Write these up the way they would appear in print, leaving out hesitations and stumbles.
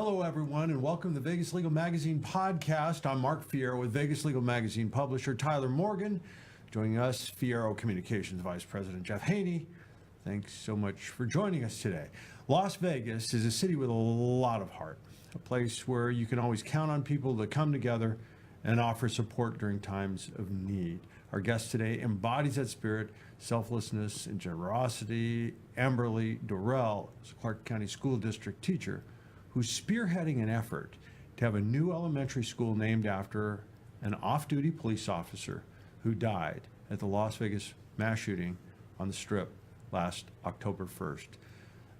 Hello, everyone, and welcome to the Vegas Legal Magazine podcast. I'm Mark Fierro with Vegas Legal Magazine publisher Tyler Morgan. Joining us, Fierro Communications Vice President Jeff Haney. Thanks so much for joining us today. Las Vegas is a city with a lot of heart, a place where you can always count on people to come together and offer support during times of need. Our guest today embodies that spirit, selflessness, and generosity. Amberley Dorrell is a Clark County School District teacher who's spearheading an effort to have a new elementary school named after an off-duty police officer who died at the Las Vegas mass shooting on the Strip last October 1st.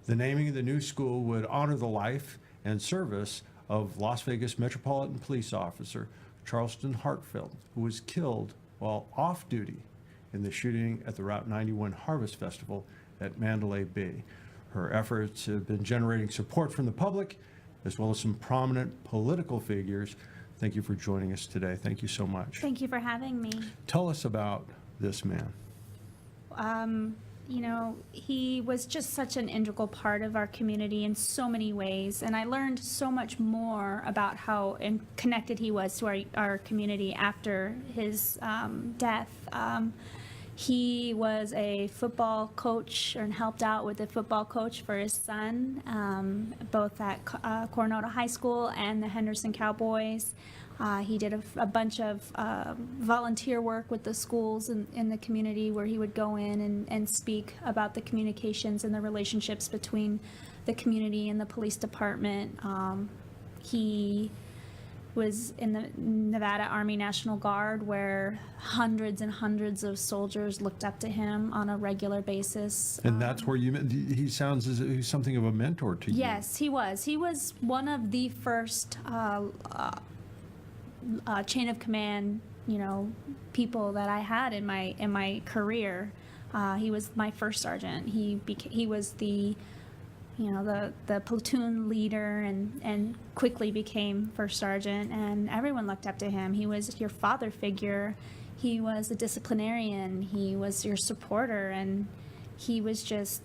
The naming of the new school would honor the life and service of Las Vegas Metropolitan Police Officer Charleston Hartfield, who was killed while off-duty in the shooting at the Route 91 Harvest Festival at Mandalay Bay. Her efforts have been generating support from the public, as well as some prominent political figures. Thank you for joining us today. Thank you so much. Thank you for having me. Tell us about this man. He was just such an integral part of our community in so many ways, and I learned so much more about how connected he was to our community after his death. He was a football coach and helped out with a football coach for his son, both at Coronado High School and the Henderson Cowboys. He did a bunch of volunteer work with the schools in the community, where he would go in and speak about the communications and the relationships between the community and the police department. He was in the Nevada Army National Guard, where hundreds and hundreds of soldiers looked up to him on a regular basis. And that's where he sounds as if he's something of a mentor to you. Yes, he was. He was one of the first chain of command, people that I had in my career. He was my first sergeant. He was the platoon leader and quickly became first sergeant, and everyone looked up to him. He was your father figure. He was a disciplinarian. He was your supporter, and he was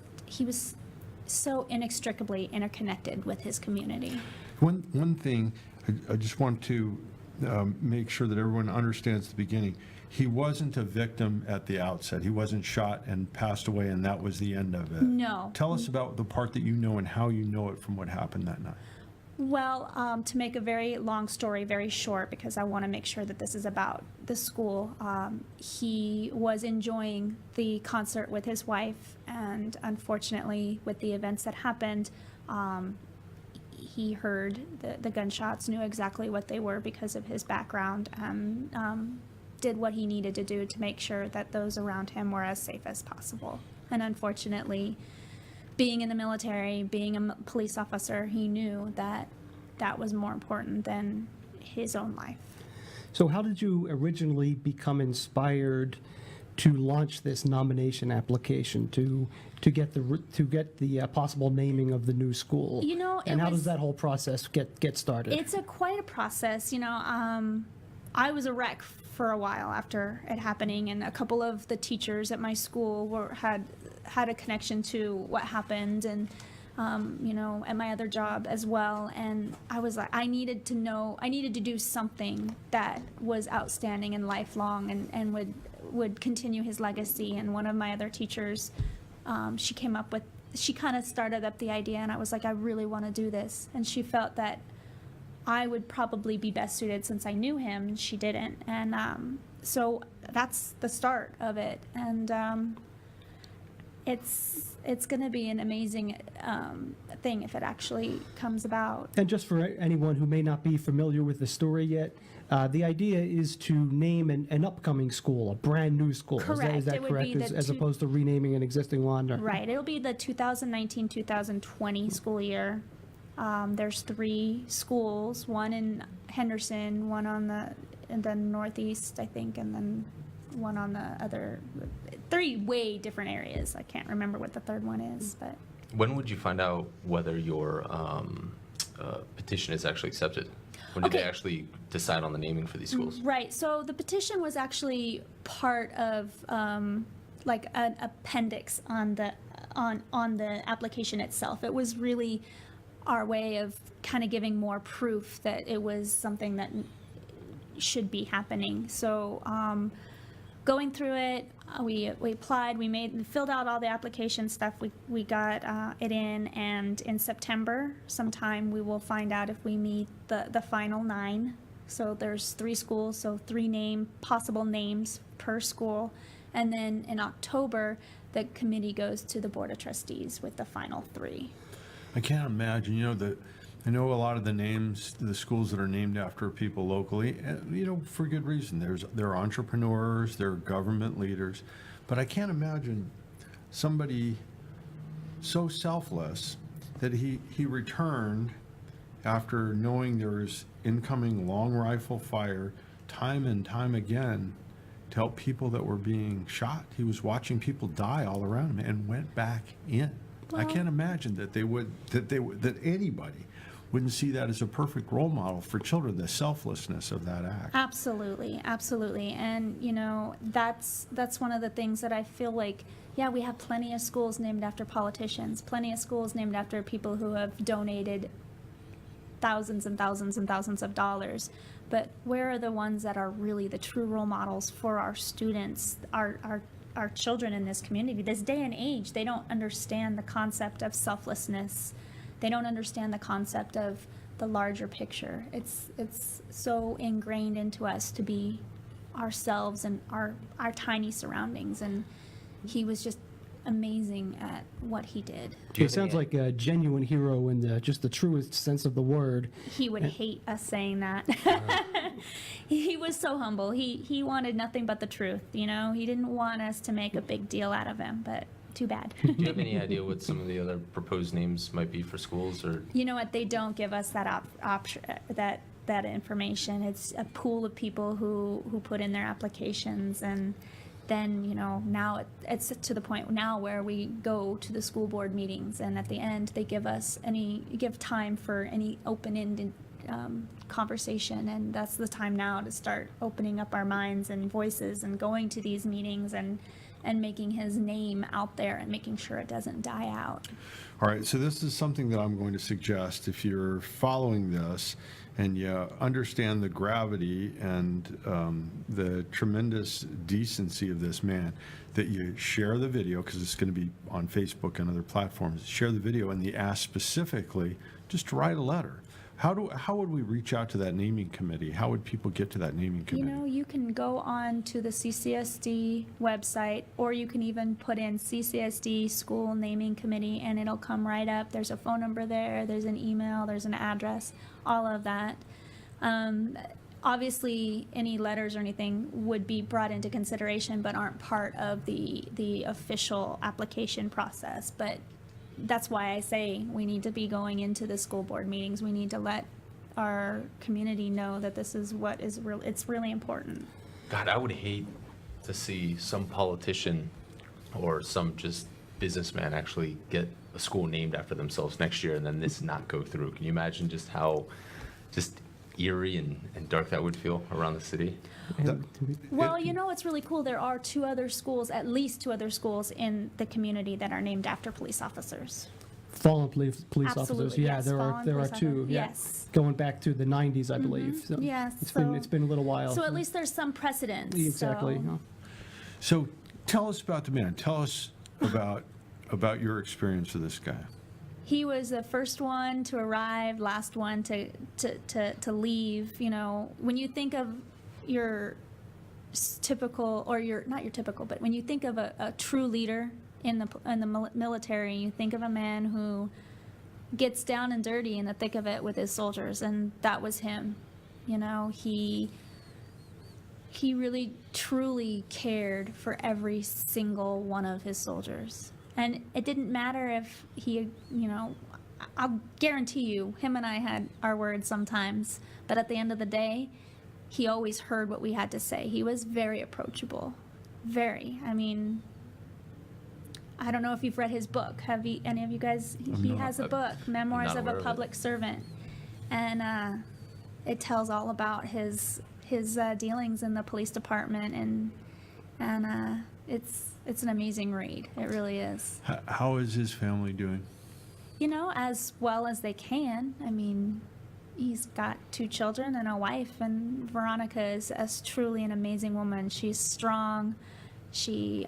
so inextricably interconnected with his community. One thing I just want to make sure that everyone understands the beginning. He wasn't a victim at the outset. He wasn't shot and passed away, and that was the end of it. No. Tell us about the part that you know and how you know it from what happened that night. Well, to make a very long story very short, because I want to make sure that this is about the school, he was enjoying the concert with his wife, and unfortunately, with the events that happened, he heard the gunshots, knew exactly what they were because of his background, and did what he needed to do to make sure that those around him were as safe as possible. And unfortunately, being in the military, being a police officer, he knew that that was more important than his own life. So how did you originally become inspired to launch this nomination application to get the possible naming of the new school? And how does that whole process get started? It's quite a process. I was a wreck for a while after it happening, and a couple of the teachers at my school had a connection to what happened, and at my other job as well. And I was like, I needed to do something that was outstanding and lifelong, and would continue his legacy. And one of my other teachers, she kind of started up the idea, and I was like, I really want to do this. And she felt that I would probably be best suited since I knew him. She didn't. And so that's the start of it. And it's going to be an amazing thing if it actually comes about. And just for anyone who may not be familiar with the story yet, the idea is to name an upcoming school, a brand new school. Correct. Is that correct? As opposed to renaming an existing one? Right. It'll be the 2019-2020 school year. There's 3 schools, one in Henderson, one in the northeast, I think, and then one on the other. 3 way different areas. I can't remember what the third one is, but. When would you find out whether your petition is actually accepted? When did they actually decide on the naming for these schools? Right. So the petition was actually part of like an appendix on the application itself. It was really our way of kind of giving more proof that it was something that should be happening. So going through it, we applied, we filled out all the application stuff, we got it in, and in September sometime we will find out if we meet the final 9. So there's 3 schools, so 3 possible names per school, and then in October the committee goes to the Board of Trustees with the final 3. I can't imagine, I know a lot of the names, the schools that are named after people locally, for good reason. They're entrepreneurs, they're government leaders, but I can't imagine somebody so selfless that he returned after knowing there was incoming long rifle fire time and time again to help people that were being shot. He was watching people die all around him and went back in. I can't imagine that that anybody wouldn't see that as a perfect role model for children, the selflessness of that act. Absolutely, absolutely. And, that's one of the things that I feel like, yeah, we have plenty of schools named after politicians, plenty of schools named after people who have donated thousands and thousands and thousands of dollars. But where are the ones that are really the true role models for our students, our children in this community? This day and age, they don't understand the concept of selflessness. They don't understand the concept of the larger picture. It's so ingrained into us to be ourselves and our tiny surroundings. And he was just amazing at what he did. He sounds like a genuine hero in just the truest sense of the word. He would hate us saying that. He was so humble. He wanted nothing but the truth, He didn't want us to make a big deal out of him, but too bad. Do you have any idea what some of the other proposed names might be for schools? Or You know what? They don't give us that option, that information. It's a pool of people who put in their applications, and then now it's to the point now where we go to the school board meetings, and at the end they give time for any open-ended conversation, and that's the time now to start opening up our minds and voices and going to these meetings and making his name out there and making sure it doesn't die out. All right, so this is something that I'm going to suggest. If you're following this and you understand the gravity and the tremendous decency of this man, that you share the video, because it's going to be on Facebook and other platforms. Share the video, and you ask specifically just to write a letter. How would we reach out to that naming committee? How would people get to that naming committee? You can go on to the CCSD website, or you can even put in CCSD School Naming Committee, and it'll come right up. There's a phone number there, there's an email, there's an address, all of that. Obviously, any letters or anything would be brought into consideration, but aren't part of the official application process. But that's why I say we need to be going into the school board meetings. We need to let our community know that this is what is real. It's really important. God, I would hate to see some politician or some just businessman actually get a school named after themselves next year and then this not go through. Can you imagine just how eerie and dark that would feel around the city? Well, what's really cool, there are at least two other schools in the community that are named after police officers. Fallen police officers. Absolutely, Yeah, yes, there are fallen two. police Yeah. yes. Going back to the 90s, I believe. So Yes, it's been a little while. So at least there's some precedence. Exactly. So. So tell us about the man. Tell us about your experience with this guy. He was the first one to arrive, last one to leave. When you think of your typical, or not your typical, but when you think of a true leader in the military, you think of a man who gets down and dirty in the thick of it with his soldiers, and that was him. He really truly cared for every single one of his soldiers. And it didn't matter if he, I'll guarantee you, him and I had our words sometimes, but at the end of the day, he always heard what we had to say. He was very approachable. Very. I mean, I don't know if you've read his book. Have any of you guys? He has a book, Memoirs of a Public Servant. And it tells all about his dealings in the police department, and it's an amazing read. It really is. How is his family doing? as well as they can. I mean, he's got 2 children and a wife, and Veronica is truly an amazing woman. She's strong. She's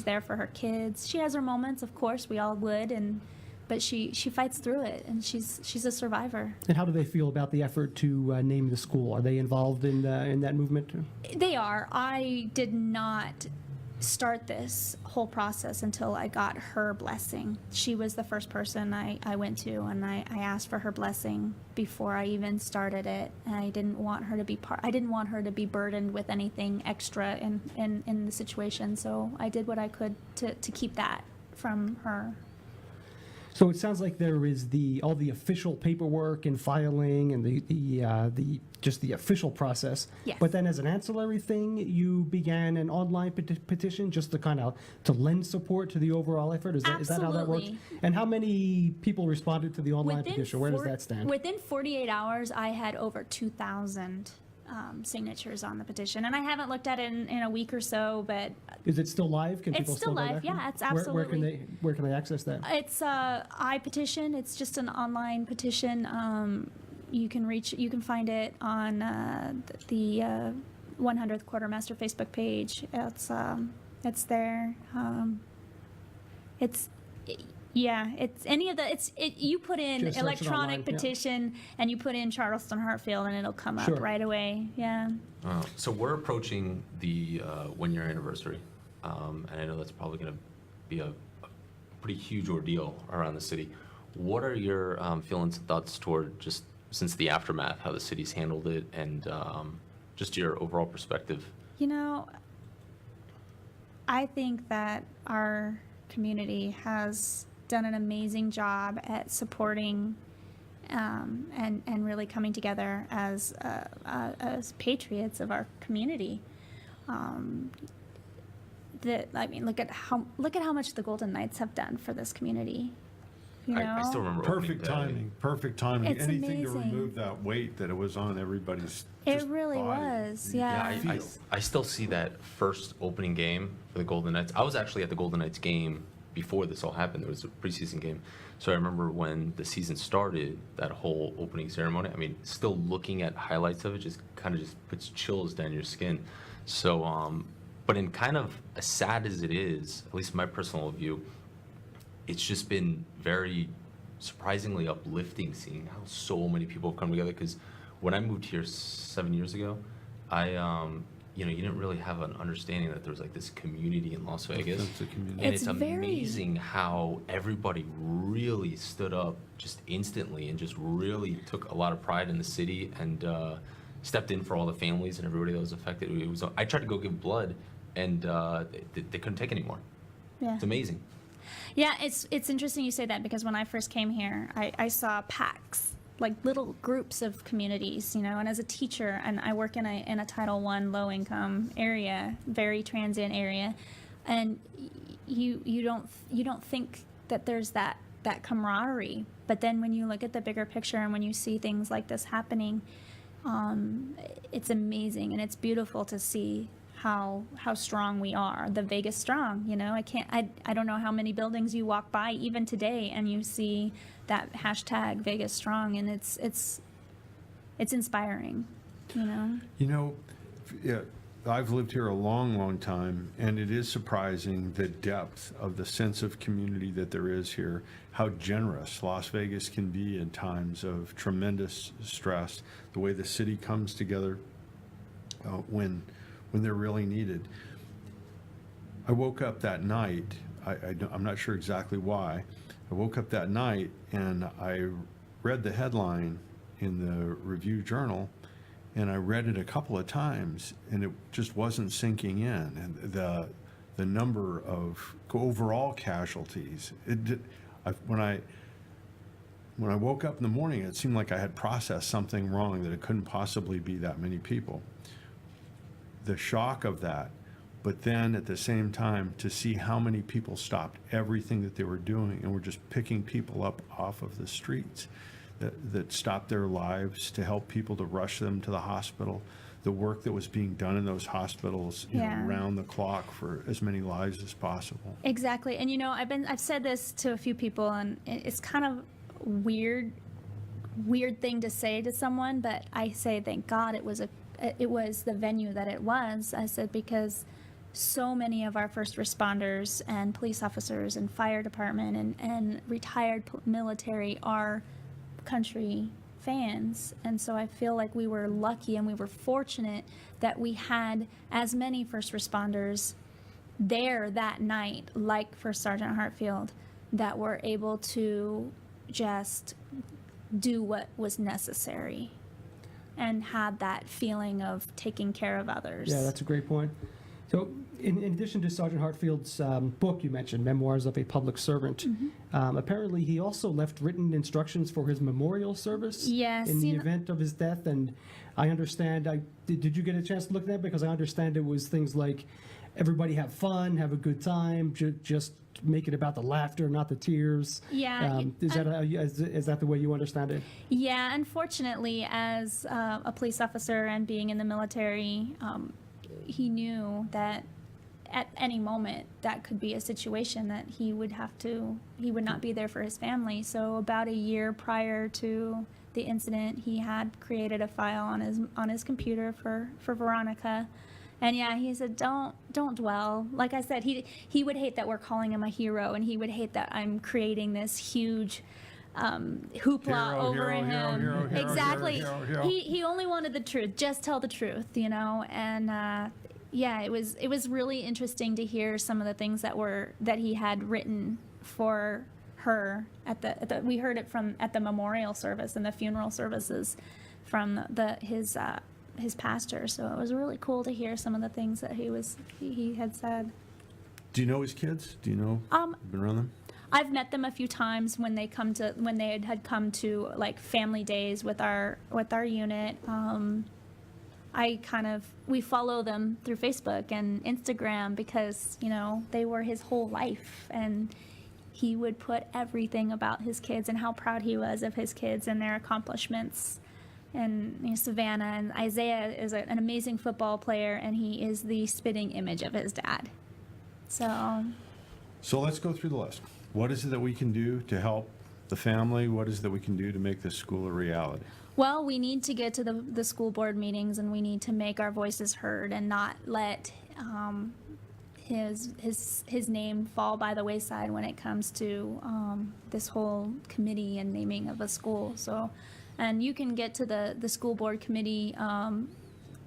there for her kids. She has her moments, of course, we all would, but she fights through it, and she's a survivor. And how do they feel about the effort to name the school? Are they involved in that movement too? They are. I did not start this whole process until I got her blessing. She was the first person I went to, and I asked for her blessing before I even started it. And I didn't want her to be I didn't want her to be burdened with anything extra in the situation. So I did what I could to keep that from her. So it sounds like there is all the official paperwork and filing and the official process. Yes. But then as an ancillary thing, you began an online petition just to lend support to the overall effort. Is that how that works? Absolutely. And how many people responded to the online petition? Where does that stand? Within 48 hours, I had over 2,000 signatures on the petition, and I haven't looked at it in a week or so, but Is it still live? Can It's people still go live, there? yeah, it's Where can absolutely- they access that? it's iPetition. It's just an online petition. You can find it on the 100th Quartermaster Facebook page. It's there. You put in Just search it electronic online, yeah. petition and you put in Charleston Hartfield and it'll come Sure. up right away. Yeah. So we're approaching the 1-year anniversary, and I know that's probably going to be a pretty huge ordeal around the city. What are your feelings and thoughts toward, just since the aftermath, how the city's handled it, and just your overall perspective? I think that our community has done an amazing job at supporting and really coming together as patriots of our community. Look at how much the Golden Knights have done for this community. I still remember opening Perfect timing. It's Anything to amazing. remove that weight that it was on everybody's. It just really body. was, You yeah. could I feel. still see that first opening game for the Golden Knights. I was actually at the Golden Knights game before this all happened. There was a preseason game. So I remember when the season started, that whole opening ceremony, I mean, still looking at highlights of it just puts chills down your skin. So, but in kind of as sad as it is, at least my personal view, it's just been very surprisingly uplifting seeing how so many people have come together. Because when I moved here 7 years ago, you didn't really have an understanding that there was like this community in Las Vegas. Sense of community. And It's it's very- amazing how everybody really stood up just instantly and just really took a lot of pride in the city and stepped in for all the families and everybody that was affected. I tried to go give blood, and they couldn't take anymore. Yeah. It's amazing. Yeah, it's interesting you say that, because when I first came here, I saw packs, like little groups of communities, and as a teacher, and I work in a Title I low income area, very transient area, and you don't think that there's that camaraderie, but then when you look at the bigger picture and when you see things like this happening, it's amazing, and it's beautiful to see how strong we are, the Vegas strong. I don't know how many buildings you walk by even today and you see that hashtag Vegas strong, and it's inspiring. Yeah, I've lived here a long time, and it is surprising the depth of the sense of community that there is here, how generous Las Vegas can be in times of tremendous stress, the way the city comes together when they're really needed. I woke up that night, I'm not sure exactly why. I woke up that night and I read the headline in the Review Journal, and I read it a couple of times, and it just wasn't sinking in. And the number of overall casualties, when I woke up in the morning, it seemed like I had processed something wrong, that it couldn't possibly be that many people. The shock of that, but then at the same time to see how many people stopped everything that they were doing and were just picking people up off of the streets, that stopped their lives to help people, to rush them to the hospital. the work that was being done in those hospitals, Yeah. round the clock for as many lives as possible. Exactly. And I've said this to a few people, and it's kind of weird thing to say to someone, but I say thank God it was the venue that it was. I said, because so many of our first responders and police officers and fire department and retired military are country fans, and so I feel like we were lucky and we were fortunate that we had as many first responders there that night, like First Sergeant Hartfield, that were able to just do what was necessary and had that feeling of taking care of others. Yeah, that's a great point. So, in addition to Sergeant Hartfield's book you mentioned, Memoirs of a Public Servant, apparently he also left written instructions for his memorial service Yes, in the event of his death. And I understand, did you get a chance to look at that? Because I understand it was things like, everybody have fun, have a good time, just make it about the laughter, not the tears. Yeah, Is that the way you understand it? Yeah, unfortunately, as a police officer and being in the military, he knew that at any moment that could be a situation that he would not be there for his family. So about a year prior to the incident, he had created a file on his computer for Veronica. And yeah, he said, don't dwell. Like I said, he would hate that we're calling him a hero, and he would hate that I'm creating this huge hoopla over him. Hero, exactly. hero. He only wanted the truth. Just tell the truth, And yeah, it was really interesting to hear some of the things that he had written for her we heard it at the memorial service and the funeral services from his pastor. So it was really cool to hear some of the things that he had said. Do you know his kids? Do you know? Been around them? I've met them a few times when they had come to like family days with our unit. We follow them through Facebook and Instagram because they were his whole life, and he would put everything about his kids and how proud he was of his kids and their accomplishments. And Savannah and Isaiah is an amazing football player, and he is the spitting image of his dad. So let's go through the list. What is it that we can do to help the family? What is it that we can do to make this school a reality? Well, we need to get to the school board meetings, and we need to make our voices heard and not let his name fall by the wayside when it comes to this whole committee and naming of a school. And you can get to the school board committee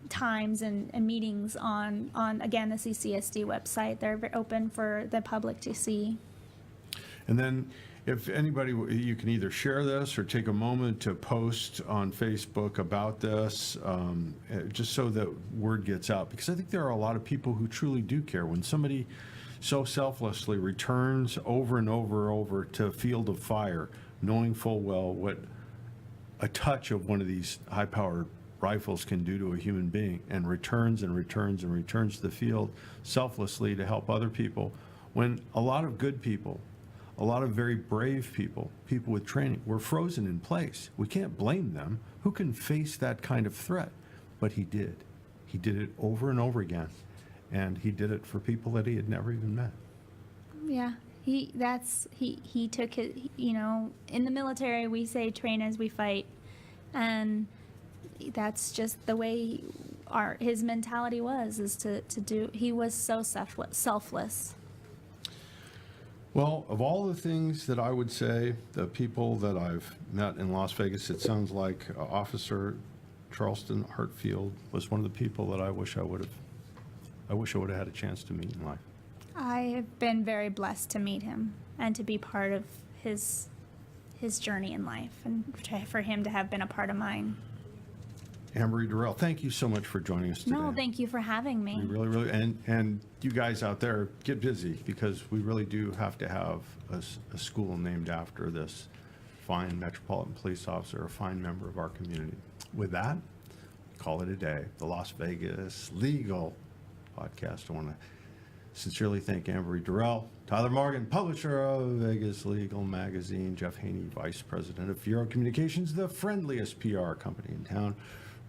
times and meetings on again the CCSD website. They're open for the public to see. And then if anybody, you can either share this or take a moment to post on Facebook about this, just so that word gets out. Because I think there are a lot of people who truly do care. When somebody so selflessly returns over and over to a field of fire, knowing full well what a touch of one of these high-powered rifles can do to a human being, and returns to the field selflessly to help other people, when a lot of good people, a lot of very brave people with training, were frozen in place. We can't blame them. Who can face that kind of threat? But he did. He did it over and over again, and he did it for people that he had never even met. Yeah. He took it, in the military we say train as we fight, and that's just the way his mentality is to do. He was so selfless. Well, of all the things that I would say, the people that I've met in Las Vegas, it sounds like Officer Charleston Hartfield was one of the people that I wish I would have had a chance to meet in life. I have been very blessed to meet him and to be part of his journey in life, and for him to have been a part of mine. Amberley Dorrell, thank you so much for joining us today. No, thank you for having me. We really, and you guys out there, get busy, because we really do have to have a school named after this fine Metropolitan Police officer, a fine member of our community. With that, call it a day. The Las Vegas Legal Podcast. I want to sincerely thank Amberley Dorrell, Tyler Morgan, publisher of Vegas Legal Magazine, Jeff Haney, Vice President of Fiero Communications, the friendliest PR company in town.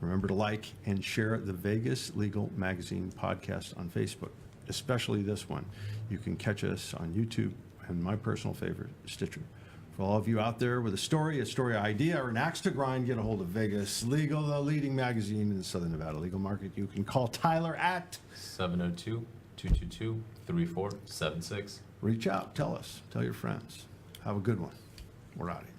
Remember to like and share the Vegas Legal Magazine podcast on Facebook, especially this one. You can catch us on YouTube and my personal favorite, Stitcher. For all of you out there with a story idea, or an axe to grind, get a hold of Vegas Legal, the leading magazine in the Southern Nevada legal market. You can call Tyler at 702-222-3476. reach out, tell us, tell your friends. Have a good one. We're out of here.